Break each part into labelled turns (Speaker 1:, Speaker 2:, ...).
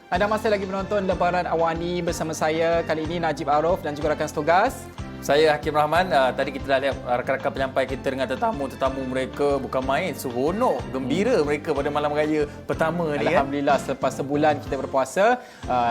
Speaker 1: Anda masih lagi menonton Lebaran Awani bersama saya kali ini Najib Arif dan juga rakan setugas.
Speaker 2: Saya Hakim Rahman. Tadi kita dah lihat rakan-rakan penyampai kita dengan tetamu-tetamu mereka bukan main, seronok, gembira mereka pada malam raya pertama ni.
Speaker 1: Alhamdulillah, selepas sebulan kita berpuasa,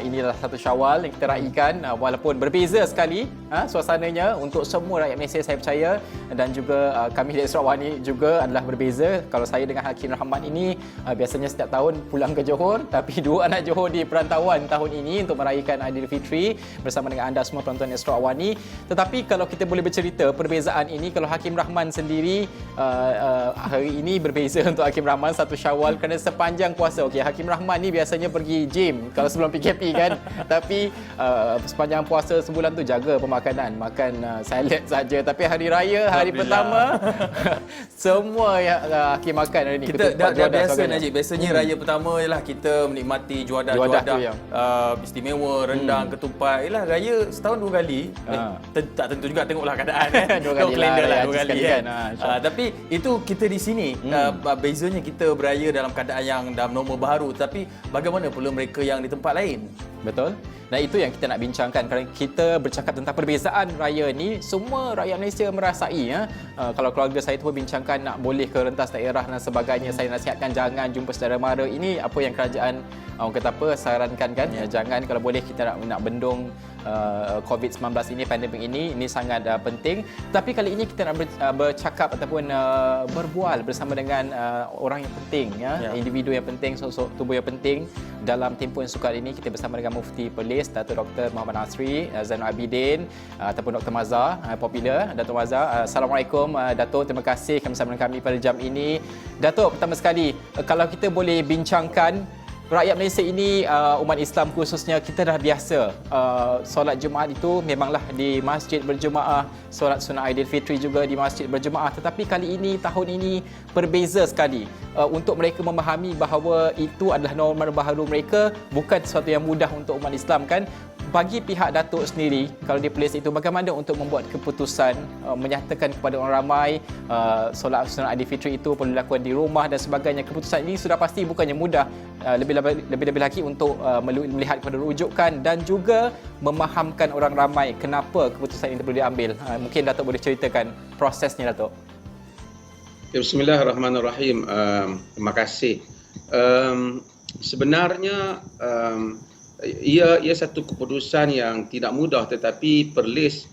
Speaker 1: inilah satu Syawal yang kita raikan, walaupun berbeza sekali suasananya untuk semua rakyat Malaysia saya percaya, dan juga kami di Sarawak ni juga adalah berbeza. Kalau saya dengan Hakim Rahman ini biasanya setiap tahun pulang ke Johor, tapi dua anak Johor di perantauan tahun ini untuk meraihkan Aidilfitri bersama dengan anda semua penonton Astro Awani. Tetapi kalau kita boleh bercerita perbezaan ini, kalau Hakim Rahman sendiri hari ini berbeza untuk Hakim Rahman satu Syawal kerana sepanjang puasa. Okey, Hakim Rahman ni biasanya pergi gym kalau sebelum PKP kan. Tapi sepanjang puasa sebulan tu jaga pemakanan, makan salad saja. Tapi hari raya, hari pertama semua yang Hakim makan hari ni.
Speaker 2: Kita dah biasa Najib. Biasanya raya pertama ialah kita menikmati juadah istimewa, rendang, ketupat. Ialah raya setahun 2 kali. Tak tentu juga, tengoklah keadaan.
Speaker 1: Dua kali
Speaker 2: kalender
Speaker 1: lah,
Speaker 2: 2 kali kan. Tapi itu kita di sini bezanya kita beraya dalam keadaan yang dalam norma baru, tapi bagaimana pula mereka yang di tempat lain?
Speaker 1: Betul. Dan itu yang kita nak bincangkan kerana kita bercakap tentang perbezaan raya ni, semua rakyat Malaysia merasai kalau keluarga saya tu bincangkan nak boleh ke rentas daerah dan sebagainya, saya nasihatkan jangan jumpa saudara mara. Ini apa yang kerajaan orang kata apa sarankan kan, jangan, kalau boleh kita nak bendung COVID-19 ini, pandemik ini sangat penting. Tapi kali ini kita nak bercakap ataupun berbual bersama dengan orang yang penting, individu yang penting, sosok tubuh yang penting dalam tempoh yang sukar ini. Kita bersama dengan Mufti Perlis, Datuk Dr. Muhammad Nasri Zainul Abidin ataupun Dr. Mazhar, popular Datuk Mazhar. Assalamualaikum Datuk, terima kasih bersama dengan kami pada jam ini. Datuk, pertama sekali kalau kita boleh bincangkan, rakyat Malaysia ini, umat Islam khususnya, kita dah biasa solat Jumaat itu memanglah di masjid berjemaah, solat sunat Aidilfitri juga di masjid berjemaah. Tetapi kali ini, tahun ini berbeza sekali. Untuk mereka memahami bahawa itu adalah norma baharu mereka, bukan sesuatu yang mudah untuk umat Islam kan. Bagi pihak Datuk sendiri, kalau di Perlis itu, bagaimana untuk membuat keputusan menyatakan kepada orang ramai solat sunat Aidilfitri itu perlu dilakukan di rumah dan sebagainya. Keputusan ini sudah pasti bukannya mudah, lebih lagi untuk melihat kepada rujukan dan juga memahamkan orang ramai kenapa keputusan ini perlu diambil. Mungkin Datuk boleh ceritakan prosesnya, Datuk.
Speaker 3: Bismillahirrahmanirrahim. Terima kasih. Sebenarnya ia satu keputusan yang tidak mudah, tetapi Perlis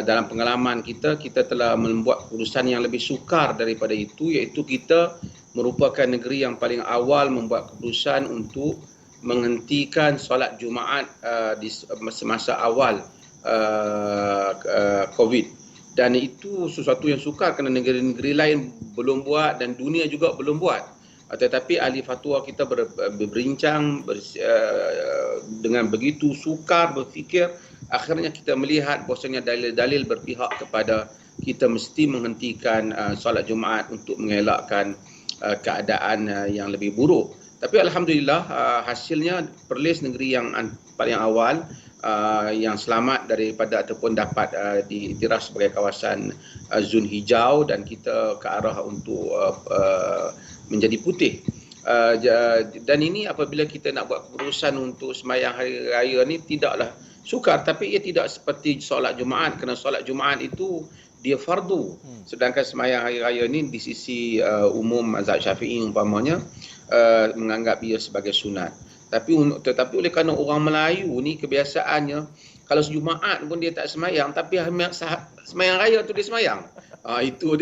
Speaker 3: dalam pengalaman kita telah membuat keputusan yang lebih sukar daripada itu, iaitu kita merupakan negeri yang paling awal membuat keputusan untuk menghentikan solat Jumaat di semasa awal COVID. Dan itu sesuatu yang sukar kerana negeri-negeri lain belum buat dan dunia juga belum buat. Tetapi ahli fatwa kita berbincang dengan begitu sukar berfikir, akhirnya kita melihat bahawasanya dalil-dalil berpihak kepada kita mesti menghentikan solat Jumaat untuk mengelakkan keadaan yang lebih buruk. Tapi alhamdulillah hasilnya Perlis negeri yang paling awal yang selamat daripada ataupun dapat diiktiraf sebagai kawasan zon hijau, dan kita ke arah untuk menjadi putih. Dan ini apabila kita nak buat keputusan untuk sembahyang hari raya ni tidaklah sukar, tapi ia tidak seperti solat Jumaat, kerana solat Jumaat itu dia fardu, sedangkan sembahyang hari raya ni di sisi umum mazhab Syafi'i umpamanya menganggap ia sebagai sunat. Tetapi oleh kerana orang Melayu ni kebiasaannya, kalau Jumaat pun dia tak sembahyang, tapi sembahyang raya tu dia sembahyang. Itu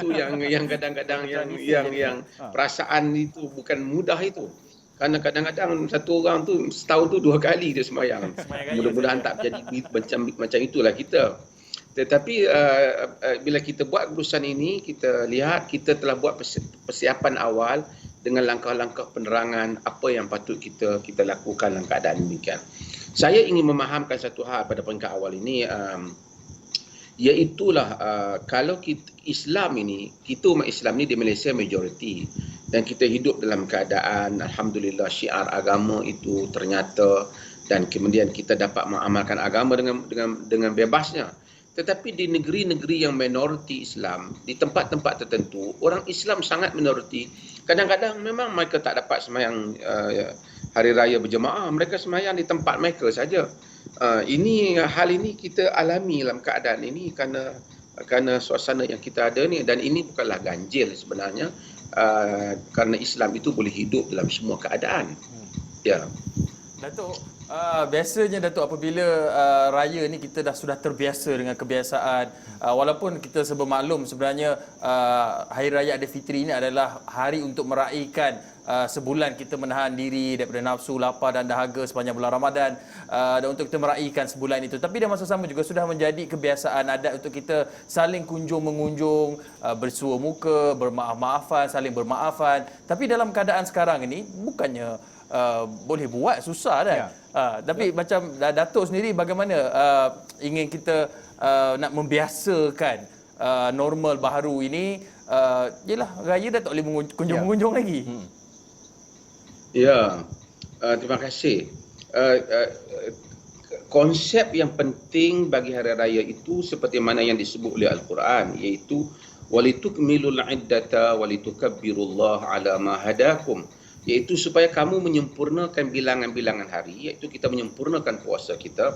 Speaker 3: yang kadang-kadang yang perasaan itu bukan mudah itu. Kerana kadang-kadang satu orang tu setahun tu 2 kali dia sembahyang. Mudah-mudahan tak jadi macam itulah kita. Tetapi bila kita buat keputusan ini, kita lihat kita telah buat persiapan awal dengan langkah-langkah penerangan apa yang patut kita lakukan dalam keadaan demikian. Saya ingin memahamkan satu hal pada peringkat awal ini, iaitulah kalau Islam ini, kita umat Islam ni di Malaysia majoriti, dan kita hidup dalam keadaan alhamdulillah syiar agama itu ternyata, dan kemudian kita dapat mengamalkan agama dengan bebasnya. Tetapi di negeri-negeri yang minoriti Islam, di tempat-tempat tertentu, orang Islam sangat minoriti. Kadang-kadang memang mereka tak dapat sembahyang hari raya berjemaah, mereka sembahyang di tempat mereka saja. Hal ini kita alami dalam keadaan ini kerana suasana yang kita ada ni, dan ini bukanlah ganjil sebenarnya, kerana Islam itu boleh hidup dalam semua keadaan. Ya.
Speaker 2: Datuk, biasanya Datuk apabila raya ni kita sudah terbiasa dengan kebiasaan, walaupun kita bermaklum sebenarnya Hari Raya Aidilfitri ini adalah hari untuk meraihkan sebulan kita menahan diri daripada nafsu, lapar dan dahaga sepanjang bulan Ramadan, dan untuk kita meraihkan sebulan itu. Tapi dalam masa sama juga sudah menjadi kebiasaan adat untuk kita saling kunjung-mengunjung, bersua muka, bermaaf-maafan, saling bermaafan. Tapi dalam keadaan sekarang ini bukannya boleh buat, susah kan? Tapi macam Datuk sendiri bagaimana ingin kita nak membiasakan normal baru ini, yelah raya dah tak boleh kunjung-mengunjung lagi.
Speaker 3: Ya, terima kasih. Konsep yang penting bagi hari raya itu seperti mana yang disebut oleh Al-Quran, iaitu walitukmilul iddata walitukabbirullaha ala ma hadakum, iaitu supaya kamu menyempurnakan bilangan-bilangan hari, iaitu kita menyempurnakan puasa kita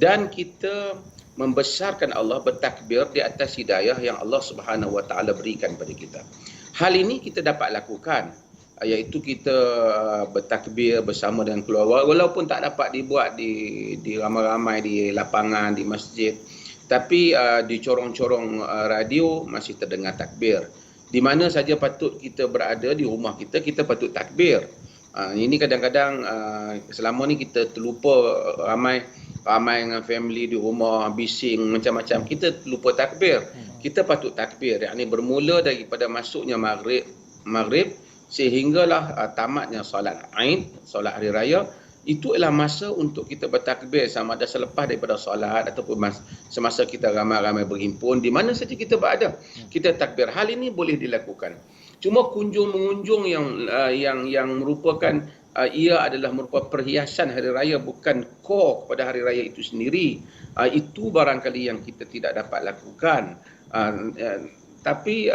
Speaker 3: dan kita membesarkan Allah, bertakbir di atas hidayah yang Allah Subhanahu wa taala berikan kepada kita. Hal ini kita dapat lakukan, iaitu kita bertakbir bersama dengan keluarga, walaupun tak dapat dibuat di ramai-ramai di lapangan, di masjid, tapi di corong-corong radio masih terdengar takbir. Di mana saja patut kita berada di rumah kita, kita patut takbir. Ini kadang-kadang selama ni kita terlupa, ramai dengan family di rumah, bising macam-macam, kita terlupa takbir. Kita patut takbir, yakni bermula daripada masuknya maghrib sehinggalah tamatnya solat Aid, solat hari raya. Itu adalah masa untuk kita bertakbir, sama ada selepas daripada solat ataupun semasa kita ramai-ramai berhimpun, di mana saja kita berada, kita takbir. Hal ini boleh dilakukan. Cuma kunjung-mengunjung yang merupakan ia adalah merupakan perhiasan hari raya, bukan core kepada hari raya itu sendiri. Itu barangkali yang kita tidak dapat lakukan. Tapi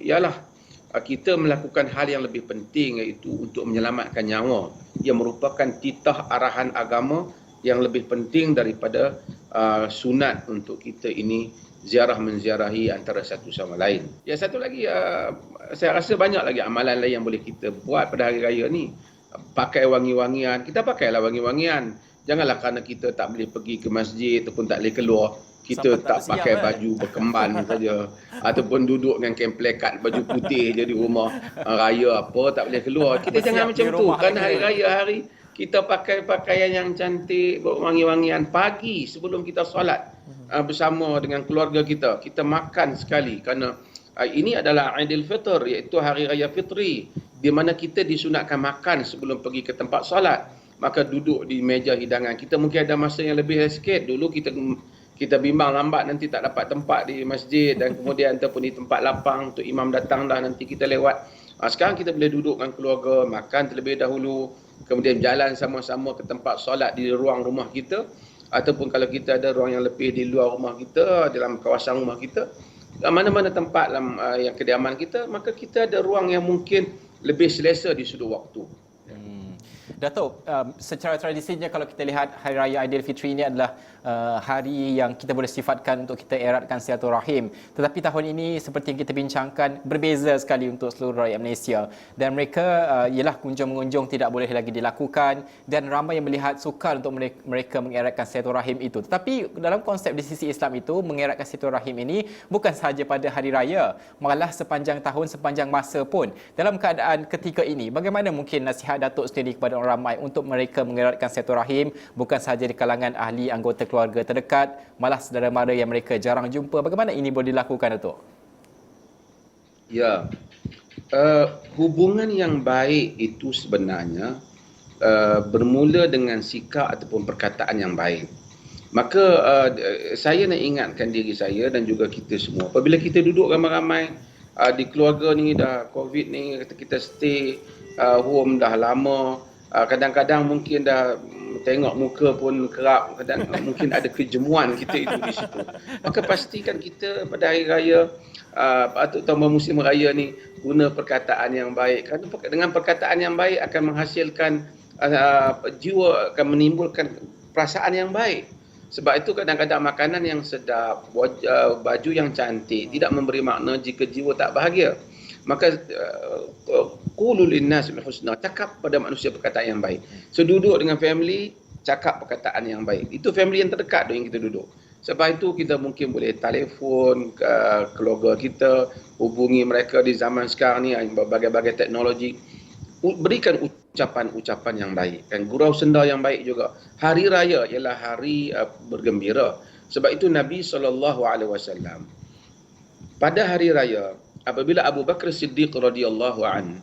Speaker 3: ialah kita melakukan hal yang lebih penting, iaitu untuk menyelamatkan nyawa, yang merupakan titah arahan agama yang lebih penting daripada sunat untuk kita ini ziarah menziarahi antara satu sama lain. Ya, satu lagi, saya rasa banyak lagi amalan lain yang boleh kita buat pada hari raya ni. Pakai wangi-wangian, kita pakailah wangi-wangian. Janganlah kerana kita tak boleh pergi ke masjid ataupun tak boleh keluar, kita tak pakai baju berkemban saja, ataupun duduk dengan kain plekat baju putih je di rumah raya, apa tak boleh keluar. Kita jangan macam tu, kerana hari raya kita pakai pakaian yang cantik, wangi-wangian. Pagi sebelum kita solat bersama dengan keluarga kita, kita makan sekali, kerana ini adalah Aidilfitr, iaitu hari raya fitri, di mana kita disunatkan makan sebelum pergi ke tempat solat. Maka duduk di meja hidangan, kita mungkin ada masa yang lebih sikit. Dulu kita bimbang lambat nanti tak dapat tempat di masjid, dan kemudian ataupun di tempat lapang untuk imam datang dah nanti kita lewat. Sekarang kita boleh duduk dengan keluarga, makan terlebih dahulu, kemudian jalan sama-sama ke tempat solat di ruang rumah kita, ataupun kalau kita ada ruang yang lebih di luar rumah kita, dalam kawasan rumah kita, mana-mana tempat dalam yang kediaman kita, maka kita ada ruang yang mungkin lebih selesa di sudut waktu.
Speaker 1: Datuk, secara tradisinya kalau kita lihat Hari Raya Aidilfitri ini adalah hari yang kita boleh sifatkan untuk kita eratkan silaturahim. Tetapi tahun ini seperti yang kita bincangkan, berbeza sekali untuk seluruh rakyat Malaysia. Dan mereka ialah kunjung-mengunjung tidak boleh lagi dilakukan, dan ramai yang melihat sukar untuk mereka mengeratkan silaturahim itu. Tetapi dalam konsep di sisi Islam itu, mengeratkan silaturahim ini bukan sahaja pada hari raya, malah sepanjang tahun, sepanjang masa pun. Dalam keadaan ketika ini, bagaimana mungkin nasihat Datuk sendiri kepada orang ramai untuk mereka mengeratkan silaturahim, bukan sahaja di kalangan ahli anggota keluarga terdekat, malah saudara mara yang mereka jarang jumpa? Bagaimana ini boleh dilakukan, Datuk?
Speaker 3: Ya, hubungan yang baik itu sebenarnya bermula dengan sikap ataupun perkataan yang baik. Maka saya nak ingatkan diri saya dan juga kita semua, apabila kita duduk ramai-ramai di keluarga ni, dah COVID ni, kita stay home dah lama, kadang-kadang mungkin dah tengok muka pun kerap, kadang mungkin ada kejemuan kita itu di situ. Maka pastikan kita pada hari raya, terutama musim raya ni, guna perkataan yang baik. Kerana dengan perkataan yang baik akan menghasilkan jiwa akan menimbulkan perasaan yang baik. Sebab itu kadang-kadang makanan yang sedap, baju yang cantik tidak memberi makna jika jiwa tak bahagia. Maka qulu linnas bil husna, cakap pada manusia perkataan yang baik. So duduk dengan family, cakap perkataan yang baik. Itu family yang terdekat yang kita duduk. Sebab itu kita mungkin boleh telefon ke keluarga kita, hubungi mereka di zaman sekarang ni berbagai-bagai teknologi. Berikan ucapan-ucapan yang baik, kan, gurau senda yang baik juga. Hari raya ialah hari bergembira. Sebab itu Nabi SAW pada hari raya, apabila Abu Bakar Siddiq radhiyallahu an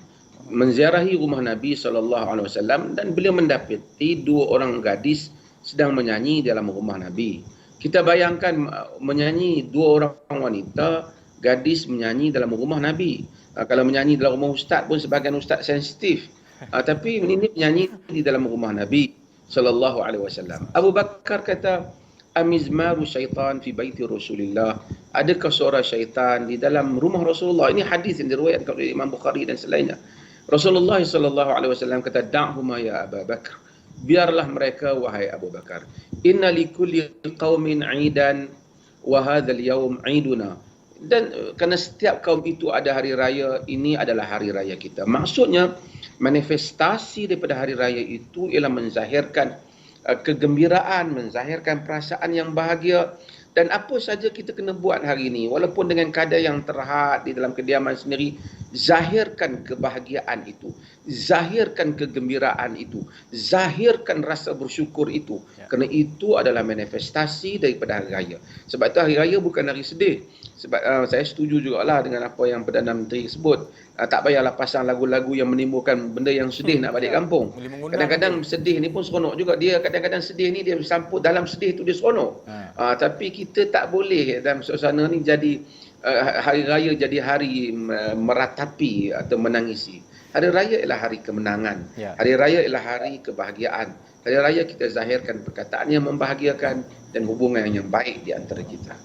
Speaker 3: menziarahi rumah Nabi SAW dan beliau mendapati 2 orang gadis sedang menyanyi dalam rumah Nabi. Kita bayangkan menyanyi 2 orang wanita, gadis menyanyi dalam rumah Nabi. Kalau menyanyi dalam rumah ustaz pun sebagian ustaz sensitif. Tapi ini menyanyi di dalam rumah Nabi sallallahu alaihi wasallam. Abu Bakar kata, "Amizmaru syaitan fi baiti Rasulillah." Adakah suara syaitan di dalam rumah Rasulullah? Ini hadis yang diriwayatkan oleh Imam Bukhari dan selainnya. Rasulullah sallallahu alaihi wasallam kata, "Da'huma ya Abu Bakar." Biarlah mereka wahai Abu Bakar. "Inna likulli qaumin 'idan wa hadzal yaum 'iduna." Dan kerana setiap kaum itu ada hari raya, ini adalah hari raya kita. Maksudnya manifestasi daripada hari raya itu ialah menzahirkan kegembiraan, menzahirkan perasaan yang bahagia. Dan apa saja kita kena buat hari ini, walaupun dengan kadar yang terhad di dalam kediaman sendiri, zahirkan kebahagiaan itu, zahirkan kegembiraan itu, zahirkan rasa bersyukur itu. Kerana itu adalah manifestasi daripada hari raya. Sebab itu hari raya bukan hari sedih. Sebab saya setuju jugalah dengan apa yang Perdana Menteri sebut. Tak payahlah pasang lagu-lagu yang menimbulkan benda yang sedih nak balik kampung. Kadang-kadang sedih ni pun seronok juga. Dia kadang-kadang sedih ni dia sambut dalam sedih tu dia seronok. Tapi kita tak boleh dalam suasana ni jadi hari raya jadi hari meratapi atau menangisi. Hari raya ialah hari kemenangan. Hari raya ialah hari kebahagiaan. Hari raya kita zahirkan perkataan yang membahagiakan dan hubungan yang baik di antara kita.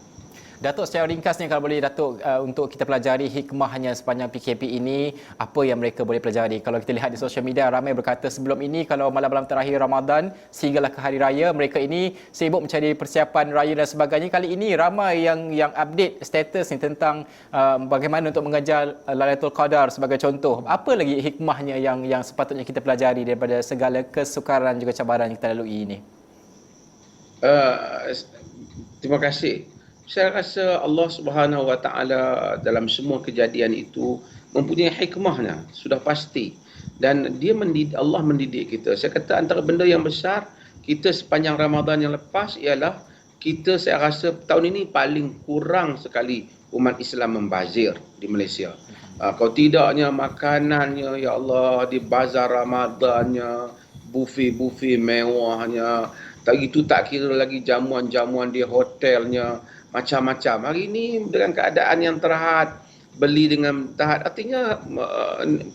Speaker 1: Datuk, secara ringkasnya kalau boleh Datuk, untuk kita pelajari hikmahnya sepanjang PKP ini, apa yang mereka boleh pelajari? Kalau kita lihat di sosial media, ramai berkata sebelum ini kalau malam-malam terakhir Ramadan sehinggalah ke hari raya, mereka ini sibuk mencari persiapan raya dan sebagainya. Kali ini ramai yang update status ni tentang bagaimana untuk mengejar Lailatul Qadar sebagai contoh. Apa lagi hikmahnya yang sepatutnya kita pelajari daripada segala kesukaran juga cabaran yang kita lalui ini?
Speaker 3: Terima kasih. Saya rasa Allah Subhanahu Wa Taala dalam semua kejadian itu mempunyai hikmahnya, sudah pasti. Dan Allah mendidik kita. Saya kata antara benda yang besar kita sepanjang Ramadan yang lepas ialah kita, saya rasa tahun ini paling kurang sekali umat Islam membazir di Malaysia. Kalau tidaknya makanannya, ya Allah, di bazar Ramadannya, buffet-buffet mewahnya, itu tak kira lagi jamuan-jamuan di hotelnya, macam-macam. Hari ini dengan keadaan yang terhad, beli dengan terhad, artinya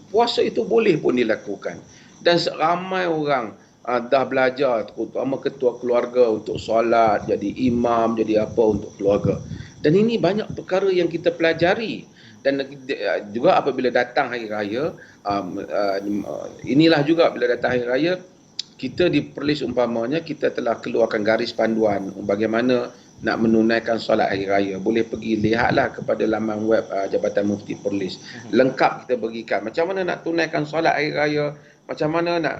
Speaker 3: puasa itu boleh pun dilakukan. Dan ramai orang dah belajar, terutama ketua keluarga, untuk solat, jadi imam, jadi apa untuk keluarga. Dan ini banyak perkara yang kita pelajari. Dan juga apabila datang hari raya, inilah juga bila datang hari raya, kita di Perlis umpamanya, kita telah keluarkan garis panduan bagaimana nak menunaikan solat hari raya. Boleh pergi lihatlah kepada laman web Jabatan Mufti Perlis. Lengkap kita berikan macam mana nak tunaikan solat hari raya, macam mana nak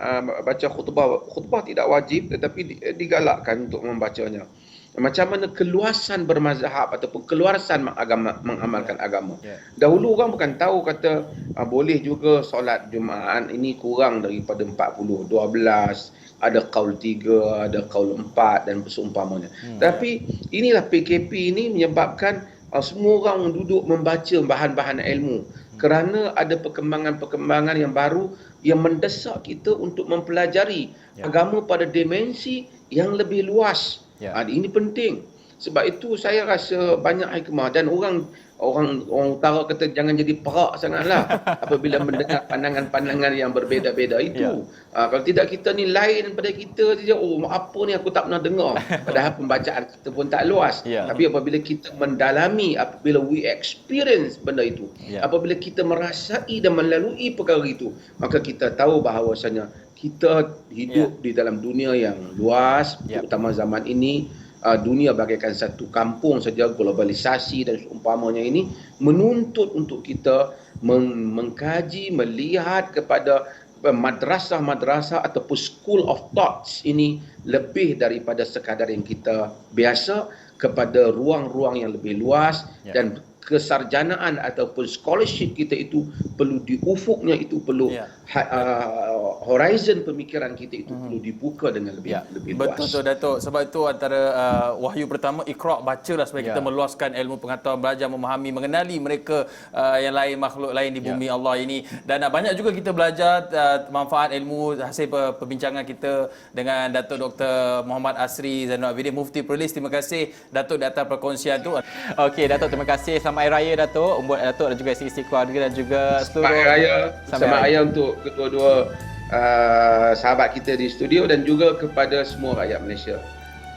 Speaker 3: baca khutbah. Khutbah tidak wajib tetapi digalakkan untuk membacanya. Macam mana keluasan bermazhab ataupun keluasan mengamalkan agama. Dahulu orang bukan tahu, kata boleh juga solat Jumaat ini kurang daripada 40, 12, ada qaul 3, ada qaul 4 dan seumpamanya. Tapi inilah PKP ini menyebabkan semua orang duduk membaca bahan-bahan ilmu kerana ada perkembangan-perkembangan yang baru yang mendesak kita untuk mempelajari agama pada dimensi yang lebih luas. Ini penting. Sebab itu saya rasa banyak hikmah. Dan orang utara kata jangan jadi perak sangatlah apabila mendengar pandangan-pandangan yang berbeza-beza itu. Kalau tidak, kita ni lain daripada kita saja. Apa ni aku tak pernah dengar. Padahal pembacaan kita pun tak luas. Tapi apabila kita mendalami, apabila we experience benda itu, apabila kita merasai dan melalui perkara itu, maka kita tahu bahawasanya kita hidup di dalam dunia yang luas, terutama zaman ini. Dunia bagaikan satu kampung saja, globalisasi dan seumpamanya ini menuntut untuk kita mengkaji, melihat kepada madrasah-madrasah ataupun school of thoughts ini lebih daripada sekadar yang kita biasa, kepada ruang-ruang yang lebih luas, dan kesarjanaan ataupun scholarship kita itu perlu di ufuknya itu perlu horizon pemikiran kita itu perlu dibuka dengan lebih luas.
Speaker 2: Betul tu Datuk. Sebab itu antara wahyu pertama, Iqra', bacalah supaya kita meluaskan ilmu pengetahuan, belajar memahami, mengenali mereka yang lain, makhluk lain di bumi Allah ini. Dan banyak juga kita belajar manfaat ilmu hasil perbincangan kita dengan Datuk Dr. Muhammad Asri Zainul Abidin, Mufti Perlis. Terima kasih Datuk di atas perkongsian tu.
Speaker 1: Okey Datuk, terima kasih. Selamat Hari Raya Datuk, untuk Datuk dan juga isteri keluarga dan juga seluruh.
Speaker 3: Selamat Hari Raya. Selamat Hari Raya untuk kedua-dua sahabat kita di studio dan juga kepada semua rakyat Malaysia.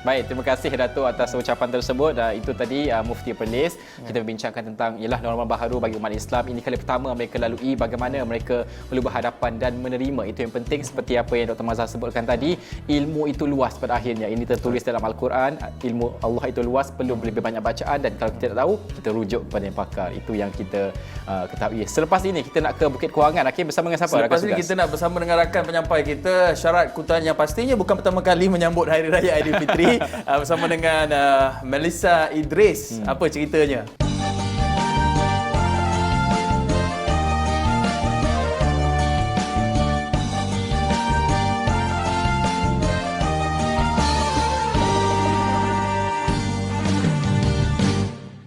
Speaker 1: Baik, terima kasih Datuk atas ucapan tersebut. Itu tadi Mufti Perlis. Kita berbincangkan tentang ialah norma baharu bagi umat Islam. Ini kali pertama mereka lalui, bagaimana mereka perlu berhadapan dan menerima. Itu yang penting, seperti apa yang Dr. Mazhar sebutkan tadi. Ilmu itu luas pada akhirnya. Ini tertulis dalam Al-Quran. Ilmu Allah itu luas, perlu lebih banyak bacaan, dan kalau kita tak tahu, kita rujuk kepada yang pakar. Itu yang kita ketahui. Selepas ini kita nak ke Bukit Kewangan. Okey, bersama dengan siapa?
Speaker 2: Selepas ini kita nak bersama dengan rakan penyampai kita, Syarat Kutan, yang pastinya bukan pertama kali menyambut Hari Raya Aidilfitri. Bersama dengan Melissa Idris. Apa ceritanya?